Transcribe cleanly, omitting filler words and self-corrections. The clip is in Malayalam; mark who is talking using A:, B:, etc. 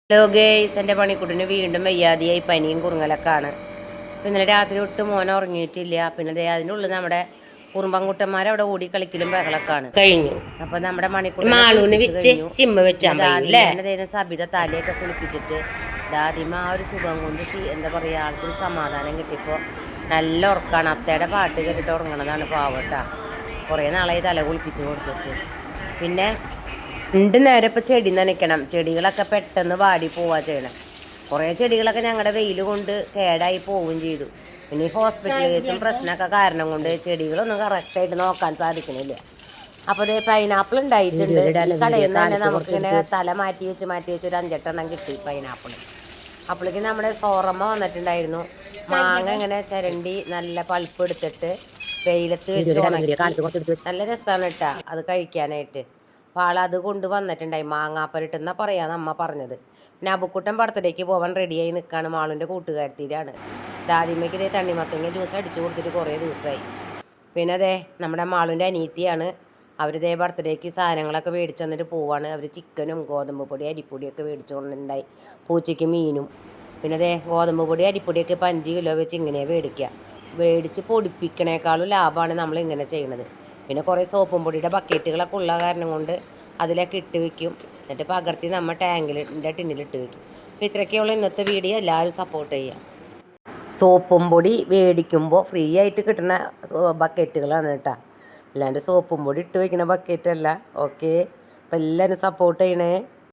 A: ഹലോ ഗേയ്സ്, എൻ്റെ പണിക്കുട്ടിന് വീണ്ടും വയ്യാതെയായി, പനിയും കുറുങ്ങലൊക്കെയാണ്. ഇന്നലെ രാത്രി തൊട്ട് മോൻ ഉറങ്ങിയിട്ടില്ല. പിന്നെ അതിനുള്ളിൽ നമ്മുടെ കുറുമ്പൻകുട്ടന്മാരവിടെ ഓടി കളിക്കലും ബഹളൊക്കെയാണ് കഴിഞ്ഞു. അപ്പോൾ നമ്മുടെ മണിക്കുട്ടിനെ കഴിഞ്ഞു. ആദ്യം സബിത തലയൊക്കെ കുളിപ്പിച്ചിട്ട് ആദ്യം ആ ഒരു സുഖം കൊണ്ട് എന്താ പറയുക, ആൾക്കൊരു സമാധാനം കിട്ടിയപ്പോൾ നല്ല ഉറക്കമാണ്. അത്തയുടെ പാട്ട് കേട്ടിട്ട് ഉറങ്ങണതാണ് പാവട്ടാ. കുറേ നാളായി തല കുളിപ്പിച്ച് കൊടുത്തിട്ട്. പിന്നെ 2 നേരം ഇപ്പോൾ ചെടി നനയ്ക്കണം. ചെടികളൊക്കെ പെട്ടെന്ന് വാടി പോവുക ചെയ്യണം. കുറേ ചെടികളൊക്കെ ഞങ്ങളുടെ വെയിൽ കൊണ്ട് കേടായി പോവുകയും ചെയ്തു. പിന്നെ ഈ ഹോസ്പിറ്റൽ കേസും പ്രശ്നമൊക്കെ കാരണം കൊണ്ട് ചെടികളൊന്നും കറക്റ്റായിട്ട് നോക്കാൻ സാധിക്കുന്നില്ല. അപ്പോൾ അതേ പൈനാപ്പിൾ ഉണ്ടായിട്ടുണ്ട്. കടയിൽ നിന്ന് തന്നെ നമുക്കിങ്ങനെ തല മാറ്റി വെച്ച് ഒരു 5-8 എണ്ണം കിട്ടി പൈനാപ്പിൾ. അപ്പോഴേക്ക് നമ്മുടെ സോറമ്മ വന്നിട്ടുണ്ടായിരുന്നു. മാങ്ങ ഇങ്ങനെ ചിരണ്ടി നല്ല പൾപ്പ് എടുത്തിട്ട് വെയിലത്ത് വെച്ച് ഉണക്കി നല്ല രസമാണ് കേട്ടോ അത് കഴിക്കാനായിട്ട്. അപ്പോൾ അത് കൊണ്ട് വന്നിട്ടുണ്ടായി. മാങ്ങാപ്പരട്ടെന്നാണ് പറയാമെന്ന് അമ്മ പറഞ്ഞത്. പിന്നെ അബുക്കുട്ടൻ ബർത്ത്ഡേക്ക് പോകാൻ റെഡിയായി നിൽക്കുകയാണ്. മാളുൻ്റെ കൂട്ടുകാരത്തിയിലാണ്. ദാദിമയ്ക്ക് ഇതേ തണ്ണിമത്തങ്ങ ജ്യൂസ് അടിച്ചു കൊടുത്തിട്ട് കുറേ ദിവസമായി. പിന്നെ അതേ നമ്മുടെ മാളുൻ്റെ അനീത്തിയാണ്. അവരിതേ ബർത്ത്ഡേക്ക് സാധനങ്ങളൊക്കെ മേടിച്ച് തന്നിട്ട് പോവാണ്. അവർ ചിക്കനും ഗോതമ്പ് പൊടി അരിപ്പൊടിയൊക്കെ മേടിച്ചു കൊണ്ടുണ്ടായി. പൂച്ചയ്ക്ക് മീനും. പിന്നെ അതേ ഗോതമ്പ് പൊടി അരിപ്പൊടിയൊക്കെ 5 കിലോ വെച്ച് ഇങ്ങനെയാണ് മേടിച്ച് പൊടിപ്പിക്കണേക്കാളും ലാഭമാണ് നമ്മളിങ്ങനെ ചെയ്യണത്. പിന്നെ കുറേ സോപ്പും പൊടിയുടെ ബക്കറ്റുകളൊക്കെ ഉള്ള കാരണം കൊണ്ട് അതിലൊക്കെ ഇട്ട് വയ്ക്കും. എന്നിട്ട് പകർത്തി നമ്മൾ ടാങ്കിലിൻ്റെ ടിന്നിലിട്ട് വയ്ക്കും. അപ്പോൾ ഇത്രയൊക്കെയുള്ള ഇന്നത്തെ വീഡിയോ. എല്ലാവരും സപ്പോർട്ട് ചെയ്യാം. സോപ്പും പൊടി മേടിക്കുമ്പോൾ ഫ്രീ ആയിട്ട് കിട്ടുന്ന ബക്കറ്റുകളാണ് കേട്ടോ, അല്ലാണ്ട് സോപ്പും പൊടി ഇട്ട് വയ്ക്കുന്ന ബക്കറ്റല്ല. ഓക്കെ, അപ്പോൾ എല്ലാവരും സപ്പോർട്ട് ചെയ്യണേ.